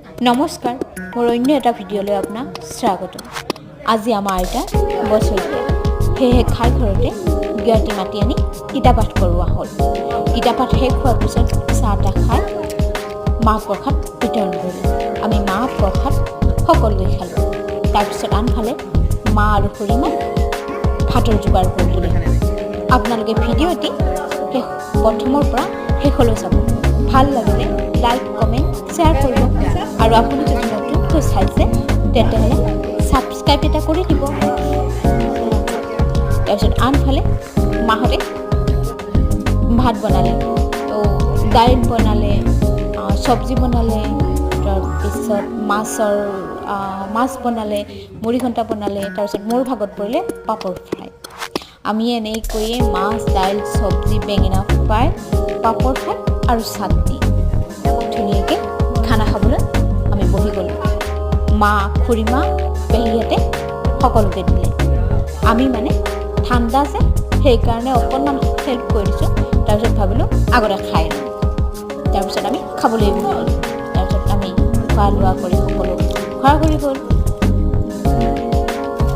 নমস্কাৰ, মোৰ অন্য এটা ভিডিঅ'লৈ আপোনাক স্বাগতম। আজি আমাৰ আইতাৰ বছৰীয়া, সেয়েহে খাই ঘৰতে জ্ঞাতি মাতি আনি গীতা পাঠ কৰোৱা হ'ল। গীতা পাঠ শেষ হোৱাৰ পিছত চাহ তাহ খাই মাহ প্ৰসাদ বিতৰণ কৰিলোঁ। আমি মাহ প্ৰসাদ সকলোৱে খালোঁ। তাৰপিছত আনফালে মা আৰু খুৰীমাই ভাতৰ যোগাৰ কৰি দিলে। আপোনালোকে ভিডিঅ'টি প্ৰথমৰ পৰা শেষলৈ চাব। ভাল লাগিলে লাইক, কমেণ্ট, শ্বেয়াৰ কৰিব আৰু আপুনি যদি নতুনকৈ চাইছে তেতিয়াহ'লে ছাবস্ক্ৰাইব এটা কৰি দিব। তাৰপিছত আনফালে মাহঁতে ভাত বনালে, দাইল বনালে, চব্জি বনালে, তাৰপিছত মাছ বনালে, মুড়ি ঘণ্টা বনালে। তাৰপিছত মোৰ ভাগত পৰিলে পাপৰ ফ্ৰাই। আমি এনেকৈয়ে মাছ, দাইল, চব্জি, বেঙেনা ফ্ৰাই, পাপৰ ফ্ৰাই আৰু চাটনি ধুনীয়াকৈ খানা খাবলৈ আমি বহি গ'লোঁ। মা, খুৰীমা, পেহীহঁতে সকলোকে দিলে। আমি মানে ঠাণ্ডা যে সেইকাৰণে অকণমান হেল্প কৰি দিছোঁ। তাৰপিছত ভাবিলোঁ আগতে খাই লওঁ। তাৰপিছত আমি খাবলৈ বহিলোঁ। তাৰপিছত আমি খোৱা লোৱা কৰি সকলো খোৱা কৰি গ'ল।